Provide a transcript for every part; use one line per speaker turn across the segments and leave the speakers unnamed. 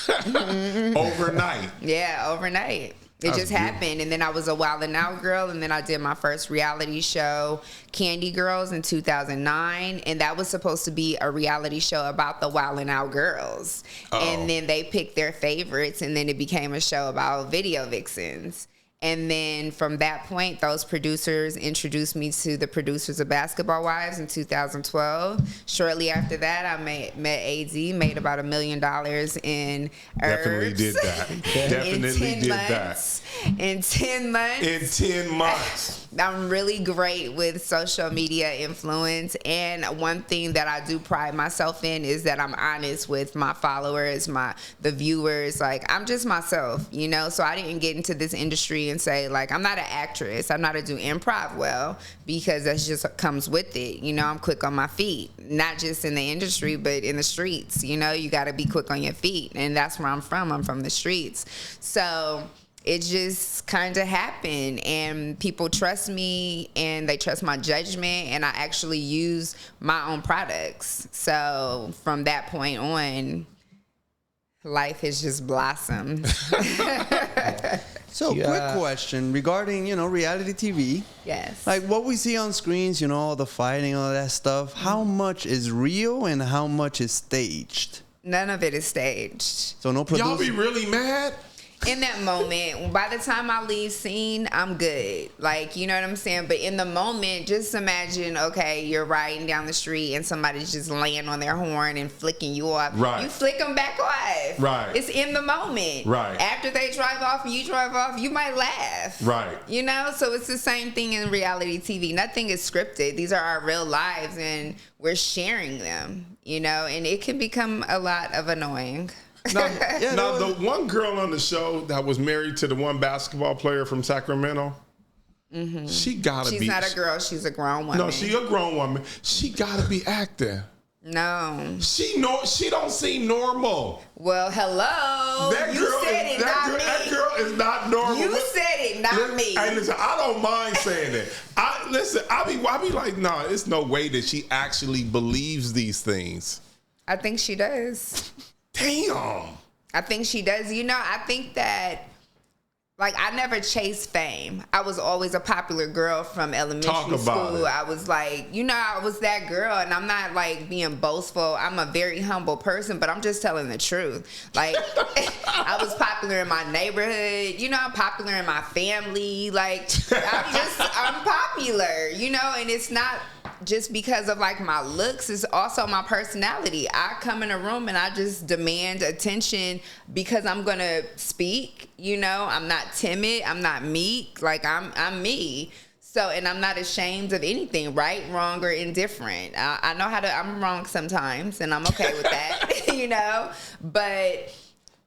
Overnight.
Yeah, overnight. It just happened. And then I was a Wild 'N Out girl. And then I did my first reality show, Candy Girls, in 2009. And that was supposed to be a reality show about the Wild 'N Out girls. And then they picked their favorites. And then it became a show about video vixens. And then from that point, those producers introduced me to the producers of Basketball Wives in 2012. Shortly after that, I met AD, made about $1 million in
Definitely
herbs.
did that. Definitely did that.
In 10 months.
In 10 months.
I'm really great with social media influence. And one thing that I do pride myself in is that I'm honest with my followers, the viewers. Like, I'm just myself, you know? So I didn't get into this industry and say, like, I'm not an actress. I'm not to do improv well, because that just comes with it. You know, I'm quick on my feet, not just in the industry, but in the streets. You know, you got to be quick on your feet. And that's where I'm from. I'm from the streets. So it just kind of happened, and people trust me and they trust my judgment, and I actually use my own products. So from that point on, life has just blossomed.
So, quick question regarding, reality TV.
Yes.
Like what we see on screens, all the fighting, all that stuff. How much is real and how much is staged?
None of it is staged.
So no producer.
Y'all be really mad?
In that moment, by the time I leave scene, I'm good. Like, you know what I'm saying? But in the moment, just imagine, okay, you're riding down the street and somebody's just laying on their horn and flicking you off.
Right.
You flick them back off.
Right.
It's in the moment.
Right.
After they drive off and you drive off, you might laugh.
Right.
You know? So it's the same thing in reality TV. Nothing is scripted. These are our real lives, and we're sharing them, and it can become a lot of annoying.
Now, the one girl on the show that was married to the one basketball player from Sacramento, she gotta be.
She's not a girl. She's a grown woman.
No, she a grown woman. She gotta be acting.
No.
She don't seem normal.
Well, hello.
That girl is not normal.
You said it, not me.
Hey, listen, I don't mind saying it. I be like, nah, it's no way that she actually believes these things.
I think she does.
Damn.
I think she does. I think that, like, I never chased fame. I was always a popular girl from elementary school. I was like, I was that girl, and I'm not, like, being boastful. I'm a very humble person, but I'm just telling the truth. Like, I was popular in my neighborhood. I'm popular in my family. Like, I'm popular, and it's not just because of like my looks, it's also my personality. I come in a room and I just demand attention because I'm gonna speak. I'm not timid. I'm not meek. Like I'm me. So, and I'm not ashamed of anything, right, wrong, or indifferent. I know how to. I'm wrong sometimes, and I'm okay with that. But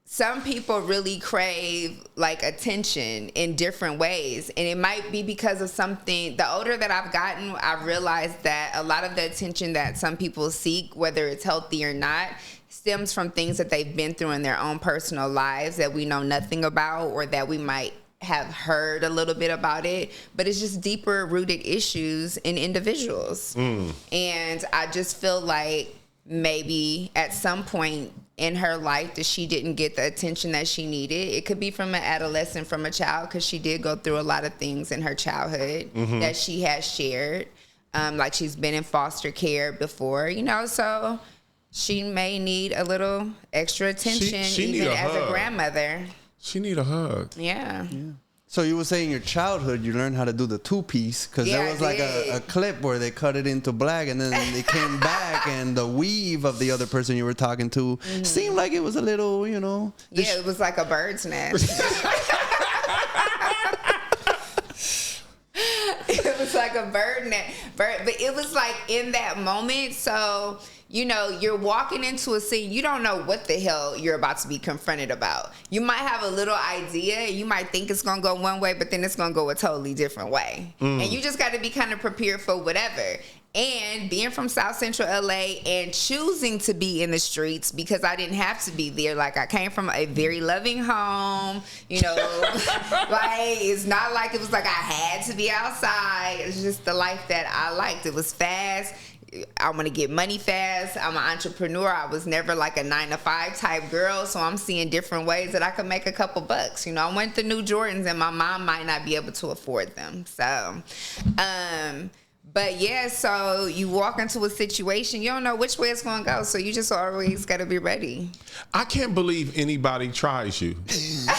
some people really crave like attention in different ways, and it might be because of something. The older that I've gotten, I've realized that a lot of the attention that some people seek, whether it's healthy or not, stems from things that they've been through in their own personal lives that we know nothing about, or that we might have heard a little bit about it, but it's just deeper rooted issues in individuals. And I just feel like maybe at some point in her life that she didn't get the attention that she needed. It could be from an adolescent, from a child, because she did go through a lot of things in her childhood that she has shared. Like she's been in foster care before, so she may need a little extra attention even as a grandmother.
She need a hug.
Yeah.
So you were saying in your childhood you learned how to do the two-piece, because there was like a clip where they cut it into black and then they came back and the weave of the other person you were talking to seemed like it was a little,
Yeah, it was like a bird's nest. It was like a bird nest. But it was like in that moment, so you're walking into a scene. You don't know what the hell you're about to be confronted about. You might have a little idea. You might think it's going to go one way, but then it's going to go a totally different way. And you just got to be kind of prepared for whatever. And being from South Central LA and choosing to be in the streets because I didn't have to be there. Like, I came from a very loving home, like, it's not like it was like I had to be outside. It's just the life that I liked. It was fast. to get money fast. I'm an entrepreneur. I was never like a 9-to-5 type girl, so I'm seeing different ways that I could make a couple bucks. You know, I went to new Jordans, and my mom might not be able to afford them. So, but yeah, so you walk into a situation, you don't know which way it's going to go, so you just always got to be ready.
I can't believe anybody tries you.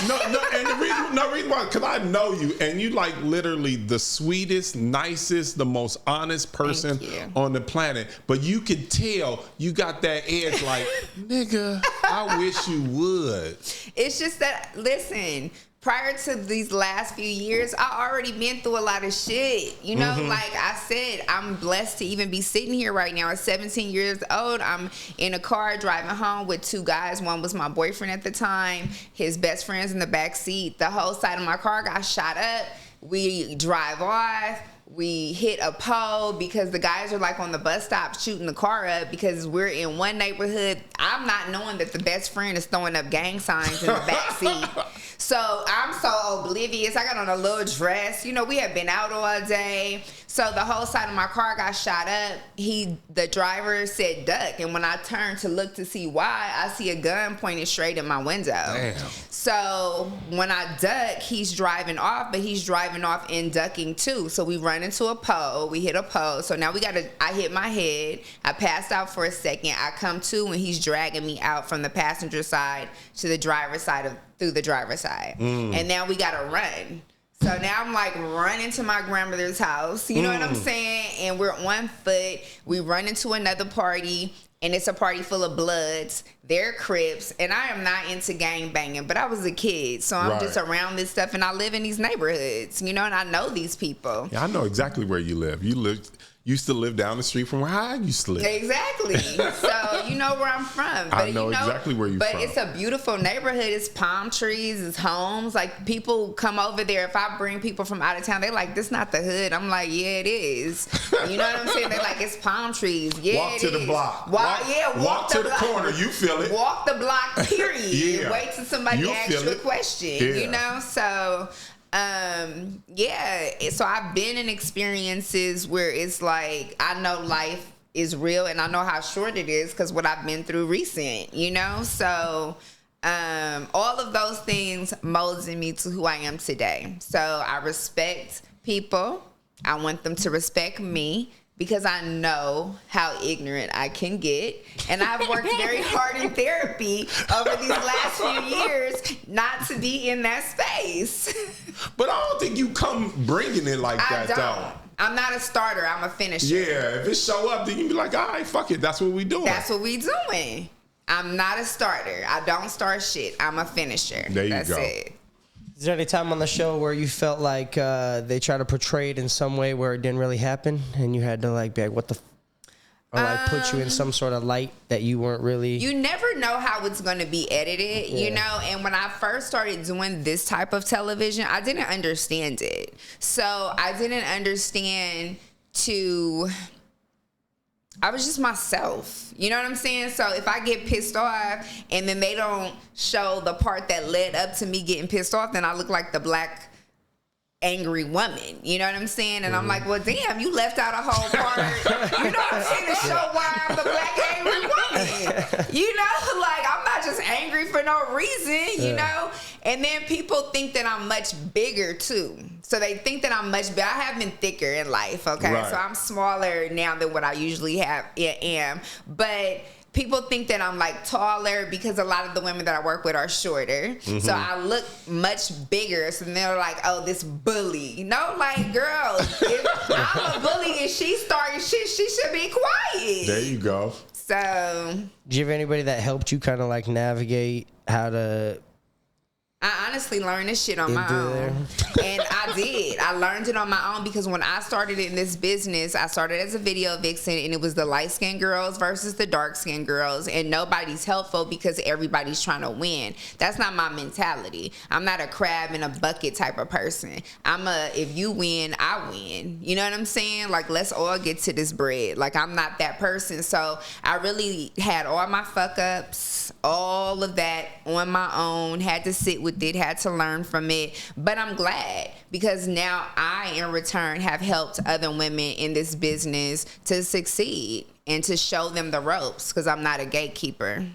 No, and the reason why, because I know you, and you like literally the sweetest, nicest, the most honest person on the planet, but you can tell you got that edge like, nigga, I wish you would.
It's just that, listen, prior to these last few years, I already been through a lot of shit. You know, like I said, I'm blessed to even be sitting here right now at 17 years old. I'm in a car driving home with 2 guys. One was my boyfriend at the time. His best friend's in the back seat. The whole side of my car got shot up. We drive off. We hit a pole because the guys are like on the bus stop shooting the car up because we're in one neighborhood. I'm not knowing that the best friend is throwing up gang signs in the back seat. So I'm so oblivious. I got on a little dress. You know, we had been out all day. So the whole side of my car got shot up. The driver said duck. And when I turned to look to see why, I see a gun pointed straight in my window. Damn. So when I duck, he's driving off, but he's driving off and ducking too. So we run into a pole. We hit a pole. So now I hit my head. I passed out for a second. I come to and he's dragging me out from the passenger side to the driver's side through the driver's side. And now we got to run. So now I'm like running to my grandmother's house. You know what I'm saying? And we're on foot. We run into another party. And it's a party full of Bloods. They're Crips. And I am not into gang banging, but I was a kid. So I'm just around this stuff. And I live in these neighborhoods, you know, and I know these people.
Yeah, I know exactly where you live. You used to live down the street from where I used to live.
Exactly. So you know where I'm from. But
I know exactly where you're from.
But it's a beautiful neighborhood. It's palm trees. It's homes. Like, people come over there. If I bring people from out of town, they're like, this not the hood. I'm like, yeah, it is. You know what I'm saying? They're like, it's palm trees. Yeah,
walk to the block.
Walk
to the corner. You feel it.
Walk the block, period. Wait till somebody asks you a question. You know? So... so I've been in experiences where it's like, I know life is real and I know how short it is because what I've been through recent, you know? So, all of those things molded me to who I am today. So I respect people. I want them to respect me because I know how ignorant I can get. And I've worked very hard in therapy over these last few years not to be in that space.
But I don't think you come bringing it like that, though.
I'm not a starter. I'm a finisher.
Yeah, if it show up, then you be like, all right, fuck it. That's what we doing.
That's what we doing. I'm not a starter. I don't start shit. I'm a finisher.
There you
That's
go.
it.
Is there any time on the show where you felt like they tried to portray it in some way where it didn't really happen and you had to like be like, what the or like put you in some sort of light that you weren't really...
You never know how it's going to be edited, you know? And when I first started doing this type of television, I didn't understand it. So I didn't understand I was just myself. You know what I'm saying? So if I get pissed off and then they don't show the part that led up to me getting pissed off, then I look like the black angry woman. You know what I'm saying? And I'm like, well, damn, you left out a whole part. You know what I'm saying? To show why I'm the black angry woman. You know? Like, I'm not just angry for no reason, you know? And then people think that I'm much bigger, too. So they think that I'm much bigger. I have been thicker in life, okay? Right. So I'm smaller now than what I usually am. But people think that I'm like taller because a lot of the women that I work with are shorter. Mm-hmm. So I look much bigger. So they're like, oh, this bully. You know, like, girl, if I'm a bully and she's starting shit, she should be quiet.
There you go.
So.
Did you have anybody that helped you kind of like navigate how to...
I honestly learned this shit on my own. And I did. I learned it on my own because when I started in this business, I started as a video vixen and it was the light-skinned girls versus the dark-skinned girls. And nobody's helpful because everybody's trying to win. That's not my mentality. I'm not a crab in a bucket type of person. If you win, I win. You know what I'm saying? Like, let's all get to this bread. Like, I'm not that person. So I really had all my fuck-ups, all of that on my own, had to sit with it, had to learn from it. But I'm glad, because now I, in return, have helped other women in this business to succeed and to show them the ropes, because I'm not a gatekeeper.